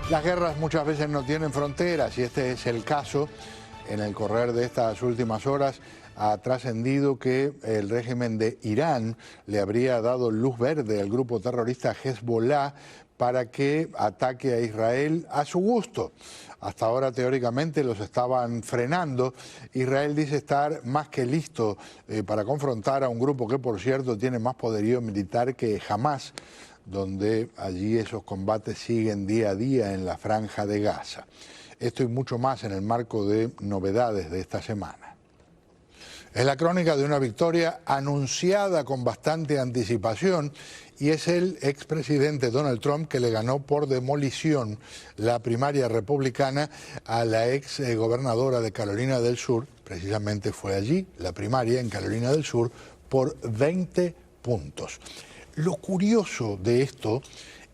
Las guerras muchas veces no tienen fronteras y este es el caso. En el correr de estas últimas horas ha trascendido que el régimen de Irán le habría dado luz verde al grupo terrorista Hezbollah para que ataque a Israel a su gusto. Hasta ahora, teóricamente, los estaban frenando. Israel dice estar más que listo para confrontar a un grupo que, por cierto, tiene más poderío militar que Hamás, donde allí esos combates siguen día a día en la franja de Gaza. Esto y mucho más en el marco de novedades de esta semana. Es la crónica de una victoria anunciada con bastante anticipación y es el expresidente Donald Trump que le ganó por demolición la primaria republicana a la ex gobernadora de Carolina del Sur. Precisamente fue allí la primaria en Carolina del Sur por 20 puntos. Lo curioso de esto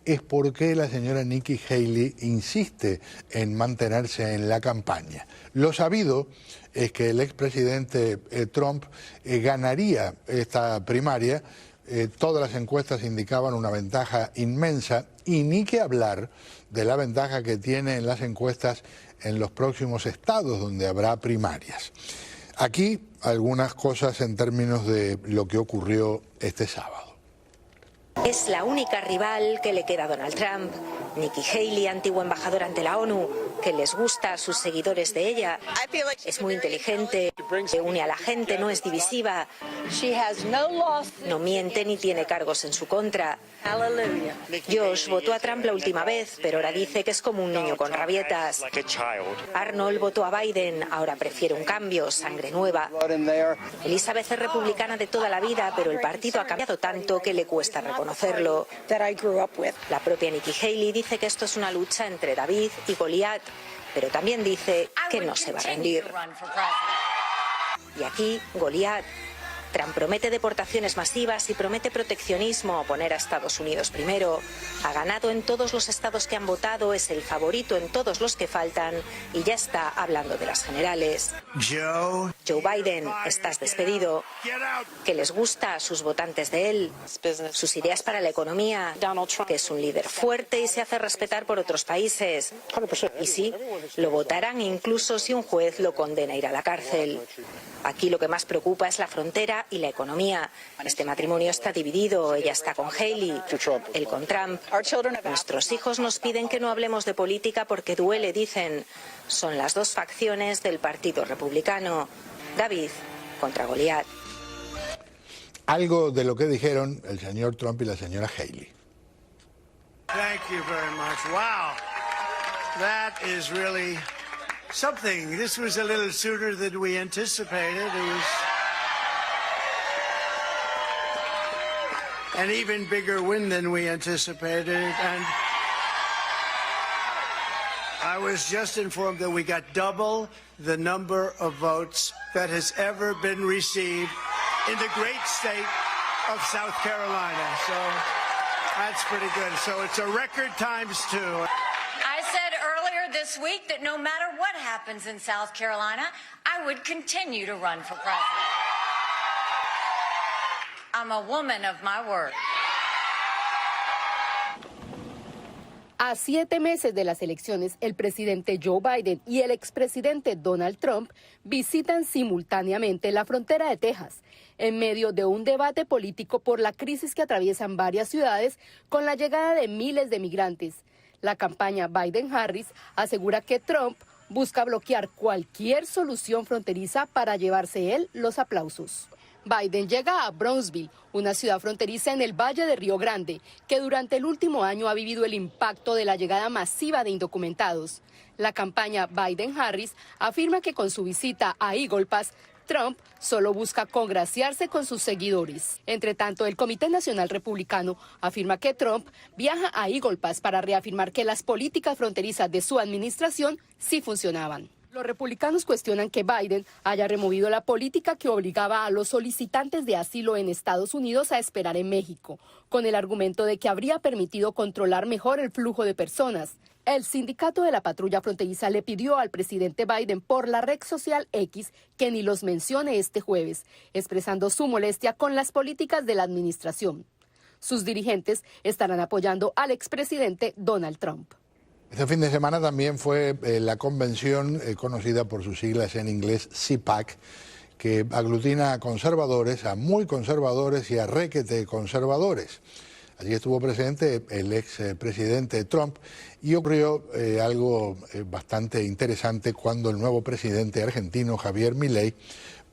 es por qué la señora Nikki Haley insiste en mantenerse en la campaña. Lo sabido es que el expresidente Trump ganaría esta primaria. Todas las encuestas indicaban una ventaja inmensa y ni que hablar de la ventaja que tiene en las encuestas en los próximos estados donde habrá primarias. Aquí algunas cosas en términos de lo que ocurrió este sábado. Es la única rival que le queda a Donald Trump. Nikki Haley, antigua embajadora ante la ONU, que les gusta a sus seguidores de ella. Es muy inteligente, se une a la gente, no es divisiva. No miente ni tiene cargos en su contra. Josh votó a Trump la última vez, pero ahora dice que es como un niño con rabietas. Arnold votó a Biden, ahora prefiere un cambio, sangre nueva. Elizabeth es republicana de toda la vida, pero el partido ha cambiado tanto que le cuesta reconocerlo. La propia Nikki Haley dice que esto es una lucha entre David y Goliat, pero también dice que no se va a rendir. Y aquí, Goliat. Trump promete deportaciones masivas y promete proteccionismo, poner a Estados Unidos primero. Ha ganado en todos los estados que han votado, es el favorito en todos los que faltan y ya está hablando de las generales. Joe Biden, estás despedido. ¿Qué les gusta a sus votantes de él? Sus ideas para la economía, que es un líder fuerte y se hace respetar por otros países. Y sí, lo votarán incluso si un juez lo condena a ir a la cárcel. Aquí lo que más preocupa es la frontera y la economía. Este matrimonio está dividido, ella está con Haley, él con Trump. Nuestros hijos nos piden que no hablemos de política porque duele, dicen. Son las dos facciones del Partido Republicano. David contra Goliat. Algo de lo que dijeron el señor Trump y la señora Haley. Thank you very much. Wow. That is really something. This was a little sooner than we anticipated. It was an even bigger win than we anticipated. And I was just informed that we got double the number of votes that has ever been received in the great state of South Carolina. So that's pretty good. So it's a record times two. I said earlier this week that no matter what happens in South Carolina, I would continue to run for president. I'm a woman of my word. A 7 meses de las elecciones, el presidente Joe Biden y el expresidente Donald Trump visitan simultáneamente la frontera de Texas, en medio de un debate político por la crisis que atraviesan varias ciudades con la llegada de miles de migrantes. La campaña Biden-Harris asegura que Trump busca bloquear cualquier solución fronteriza para llevarse él los aplausos. Biden llega a Brownsville, una ciudad fronteriza en el Valle de Río Grande, que durante el último año ha vivido el impacto de la llegada masiva de indocumentados. La campaña Biden-Harris afirma que con su visita a Eagle Pass, Trump solo busca congraciarse con sus seguidores. Entre tanto, el Comité Nacional Republicano afirma que Trump viaja a Eagle Pass para reafirmar que las políticas fronterizas de su administración sí funcionaban. Los republicanos cuestionan que Biden haya removido la política que obligaba a los solicitantes de asilo en Estados Unidos a esperar en México, con el argumento de que habría permitido controlar mejor el flujo de personas. El sindicato de la patrulla fronteriza le pidió al presidente Biden por la red social X que ni los mencione este jueves, expresando su molestia con las políticas de la administración. Sus dirigentes estarán apoyando al expresidente Donald Trump. Este fin de semana también fue la convención conocida por sus siglas en inglés CPAC, que aglutina a conservadores, a muy conservadores y a requete conservadores. Allí estuvo presente el expresidente Trump y ocurrió algo bastante interesante cuando el nuevo presidente argentino, Javier Milei,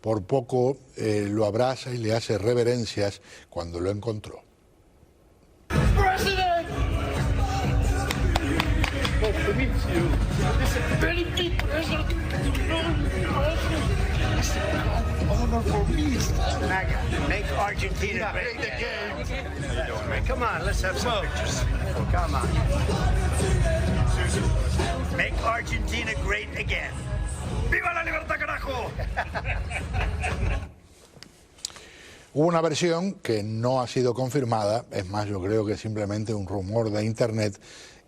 por poco lo abraza y le hace reverencias cuando lo encontró. Make Argentina great again. Come on, let's have some pictures. Come on. Make Argentina great again. ¡Viva la libertad, carajo! Hubo una versión que no ha sido confirmada, es más, yo creo que es simplemente un rumor de internet,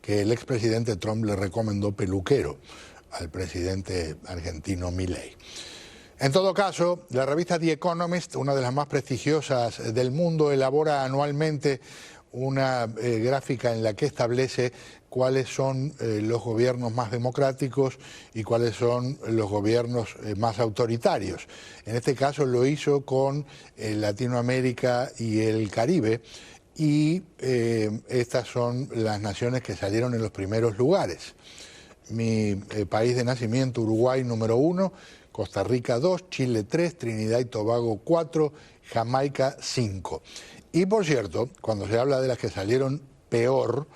que el expresidente Trump le recomendó peluquero al presidente argentino Milei. En todo caso, la revista The Economist, una de las más prestigiosas del mundo, elabora anualmente una gráfica en la que establece cuáles son los gobiernos más democráticos y cuáles son los gobiernos más autoritarios. En este caso lo hizo con Latinoamérica y el Caribe, y estas son las naciones que salieron en los primeros lugares. Mi país de nacimiento, Uruguay, número 1, Costa Rica 2, Chile 3, Trinidad y Tobago 4, Jamaica 5. Y por cierto, cuando se habla de las que salieron peor,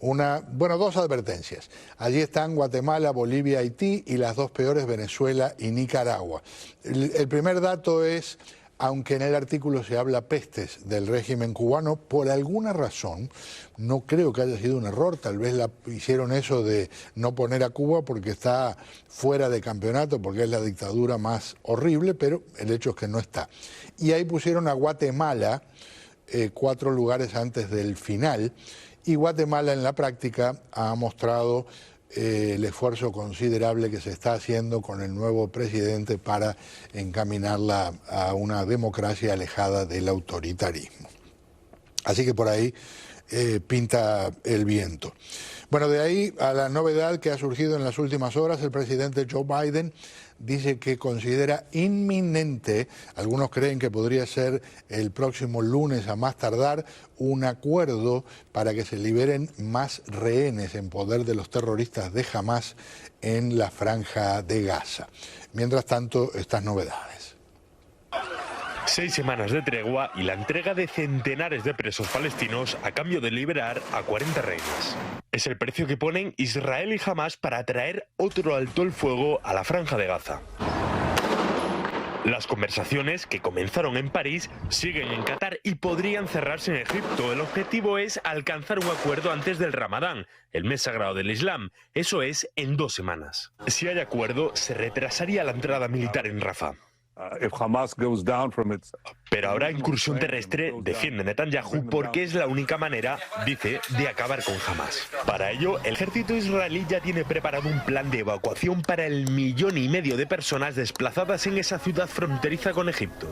dos advertencias. Allí están Guatemala, Bolivia, Haití, y las dos peores, Venezuela y Nicaragua. El primer dato es, aunque en el artículo se habla pestes del régimen cubano, por alguna razón, no creo que haya sido un error, tal vez hicieron eso de no poner a Cuba porque está fuera de campeonato, porque es la dictadura más horrible, pero el hecho es que no está. Y ahí pusieron a Guatemala 4 lugares antes del final, y Guatemala en la práctica ha mostrado el esfuerzo considerable que se está haciendo con el nuevo presidente para encaminarla a una democracia alejada del autoritarismo. Así que por ahí pinta el viento. Bueno, de ahí a la novedad que ha surgido en las últimas horas, el presidente Joe Biden dice que considera inminente, algunos creen que podría ser el próximo lunes a más tardar, un acuerdo para que se liberen más rehenes en poder de los terroristas de Hamás en la franja de Gaza. Mientras tanto, estas novedades. 6 semanas de tregua y la entrega de centenares de presos palestinos a cambio de liberar a 40 rehenes. Es el precio que ponen Israel y Hamás para traer otro alto el fuego a la franja de Gaza. Las conversaciones, que comenzaron en París, siguen en Qatar y podrían cerrarse en Egipto. El objetivo es alcanzar un acuerdo antes del Ramadán, el mes sagrado del Islam. Eso es en 2 semanas. Si hay acuerdo, se retrasaría la entrada militar en Rafah. Pero habrá incursión terrestre, defiende Netanyahu, porque es la única manera, dice, de acabar con Hamás. Para ello, el ejército israelí ya tiene preparado un plan de evacuación para el 1,5 millones de personas desplazadas en esa ciudad fronteriza con Egipto.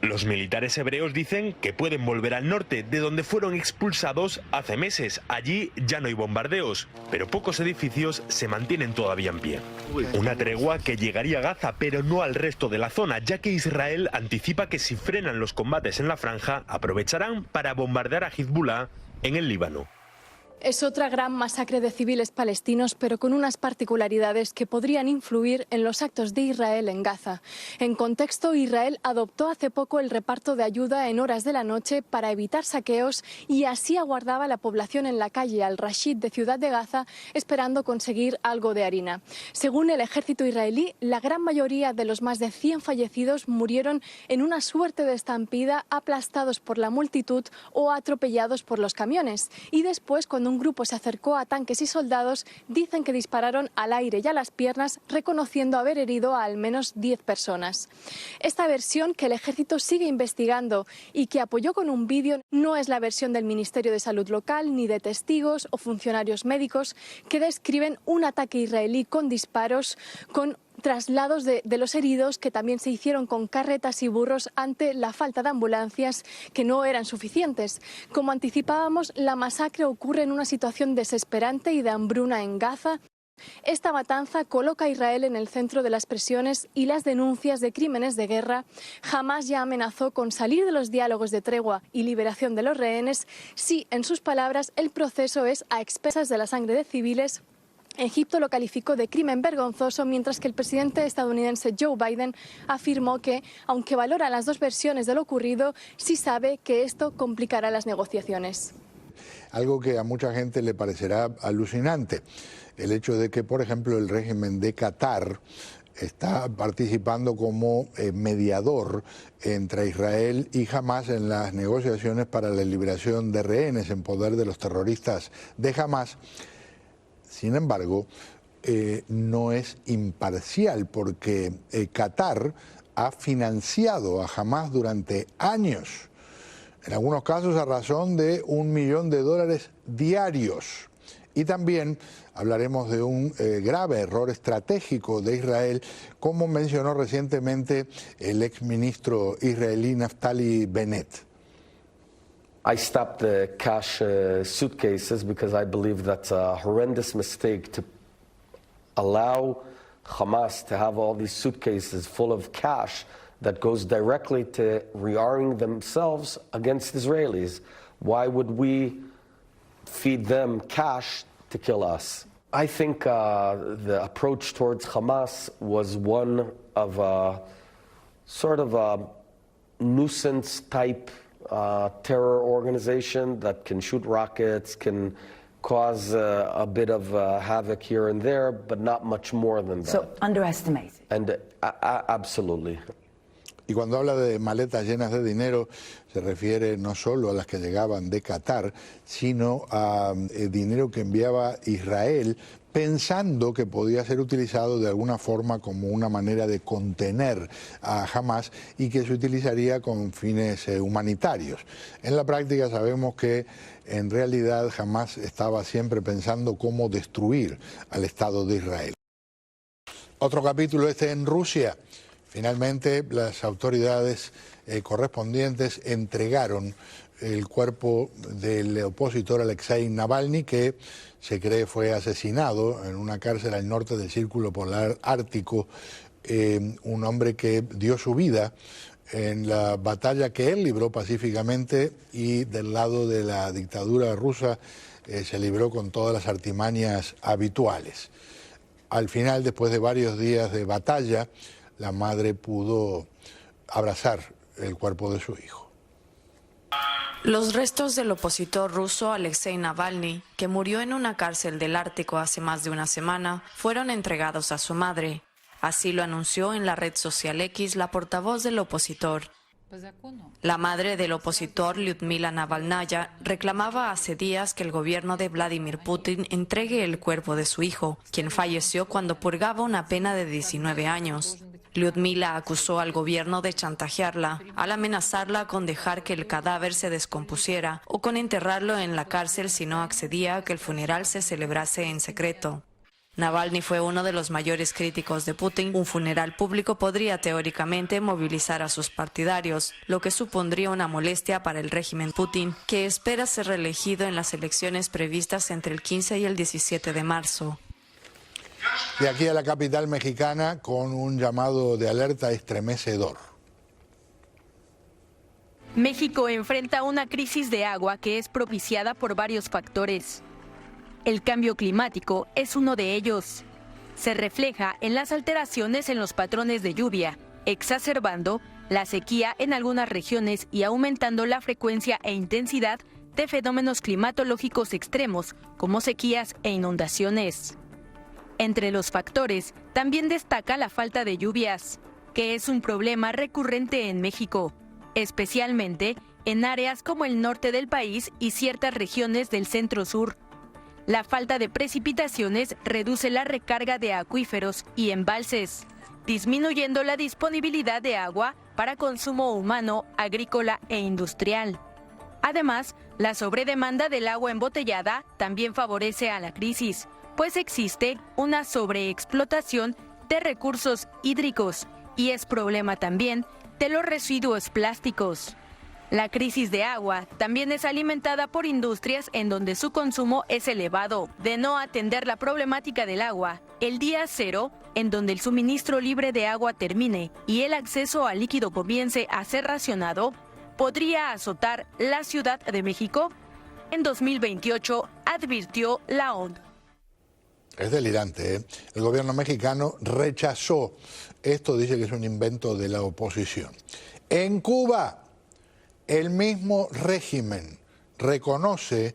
Los militares hebreos dicen que pueden volver al norte, de donde fueron expulsados hace meses. Allí ya no hay bombardeos, pero pocos edificios se mantienen todavía en pie. Una tregua que llegaría a Gaza, pero no al resto de la zona, ya que Israel anticipa que si frenan los combates en la franja, aprovecharán para bombardear a Hezbollah en el Líbano. Es otra gran masacre de civiles palestinos, pero con unas particularidades que podrían influir en los actos de Israel en Gaza. En contexto, Israel adoptó hace poco el reparto de ayuda en horas de la noche para evitar saqueos y así aguardaba a la población en la calle Al-Rashid de Ciudad de Gaza esperando conseguir algo de harina. Según el ejército israelí, la gran mayoría de los más de 100 fallecidos murieron en una suerte de estampida, aplastados por la multitud o atropellados por los camiones. Y después, cuando un grupo se acercó a tanques y soldados, dicen que dispararon al aire y a las piernas, reconociendo haber herido a al menos 10 personas. Esta versión, que el ejército sigue investigando y que apoyó con un vídeo, no es la versión del Ministerio de Salud local ni de testigos o funcionarios médicos que describen un ataque israelí con disparos con traslados de los heridos que también se hicieron con carretas y burros ante la falta de ambulancias que no eran suficientes. Como anticipábamos, la masacre ocurre en una situación desesperante y de hambruna en Gaza. Esta matanza coloca a Israel en el centro de las presiones y las denuncias de crímenes de guerra. Hamás ya amenazó con salir de los diálogos de tregua y liberación de los rehenes si, en sus palabras, el proceso es a expensas de la sangre de civiles. Egipto lo calificó de crimen vergonzoso, mientras que el presidente estadounidense Joe Biden afirmó que, aunque valora las dos versiones de lo ocurrido, sí sabe que esto complicará las negociaciones. Algo que a mucha gente le parecerá alucinante, el hecho de que, por ejemplo, el régimen de Qatar está participando como mediador entre Israel y Hamás en las negociaciones para la liberación de rehenes en poder de los terroristas de Hamás. Sin embargo, no es imparcial, porque Qatar ha financiado a Hamás durante años, en algunos casos a razón de $1 millón diarios. Y también hablaremos de un grave error estratégico de Israel, como mencionó recientemente el exministro israelí Naftali Bennett. I stopped the cash suitcases because I believe that's a horrendous mistake to allow Hamas to have all these suitcases full of cash that goes directly to rearming themselves against Israelis. Why would we feed them cash to kill us? I think the approach towards Hamas was one of a sort of a nuisance type terror organization that can shoot rockets, can cause a bit of havoc here and there, but not much more than that. So underestimated. And absolutely. Y cuando habla de maletas llenas de dinero, se refiere no solo a las que llegaban de Qatar, sino a dinero que enviaba Israel, pensando que podía ser utilizado de alguna forma como una manera de contener a Hamás y que se utilizaría con fines humanitarios. En la práctica sabemos que en realidad Hamás estaba siempre pensando cómo destruir al Estado de Israel. Otro capítulo en Rusia. Finalmente, las autoridades correspondientes entregaron el cuerpo del opositor Alexei Navalny, que se cree fue asesinado en una cárcel al norte del Círculo Polar Ártico, un hombre que dio su vida en la batalla que él libró pacíficamente y del lado de la dictadura rusa se libró con todas las artimañas habituales. Al final, después de varios días de batalla, la madre pudo abrazar el cuerpo de su hijo. Los restos del opositor ruso Alexei Navalny, que murió en una cárcel del Ártico hace más de una semana, fueron entregados a su madre. Así lo anunció en la red social X la portavoz del opositor. La madre del opositor, Lyudmila Navalnaya, reclamaba hace días que el gobierno de Vladimir Putin entregue el cuerpo de su hijo, quien falleció cuando purgaba una pena de 19 años. Lyudmila acusó al gobierno de chantajearla al amenazarla con dejar que el cadáver se descompusiera o con enterrarlo en la cárcel si no accedía a que el funeral se celebrase en secreto. Navalny fue uno de los mayores críticos de Putin. Un funeral público podría teóricamente movilizar a sus partidarios, lo que supondría una molestia para el régimen Putin, que espera ser reelegido en las elecciones previstas entre el 15 y el 17 de marzo. De aquí a la capital mexicana con un llamado de alerta estremecedor. México enfrenta una crisis de agua que es propiciada por varios factores. El cambio climático es uno de ellos. Se refleja en las alteraciones en los patrones de lluvia, exacerbando la sequía en algunas regiones y aumentando la frecuencia e intensidad de fenómenos climatológicos extremos como sequías e inundaciones. Entre los factores también destaca la falta de lluvias, que es un problema recurrente en México, especialmente en áreas como el norte del país y ciertas regiones del centro-sur. La falta de precipitaciones reduce la recarga de acuíferos y embalses, disminuyendo la disponibilidad de agua para consumo humano, agrícola e industrial. Además, la sobredemanda del agua embotellada también favorece a la crisis, pues existe una sobreexplotación de recursos hídricos y es problema también de los residuos plásticos. La crisis de agua también es alimentada por industrias en donde su consumo es elevado. De no atender la problemática del agua, el día cero, en donde el suministro libre de agua termine y el acceso al líquido comience a ser racionado, podría azotar la Ciudad de México en 2028, advirtió la ONU. Es delirante, ¿eh? El gobierno mexicano rechazó esto, dice que es un invento de la oposición. En Cuba, el mismo régimen reconoce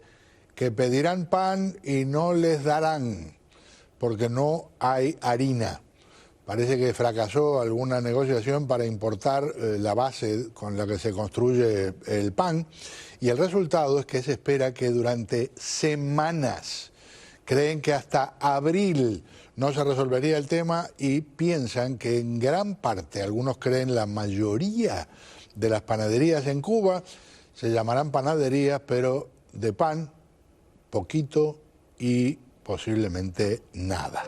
que pedirán pan y no les darán, porque no hay harina. Parece que fracasó alguna negociación para importar la base con la que se construye el pan, y el resultado es que se espera que durante semanas, creen que hasta abril no se resolvería el tema y piensan que en gran parte, algunos creen la mayoría de las panaderías en Cuba se llamarán panaderías, pero de pan, poquito y posiblemente nada.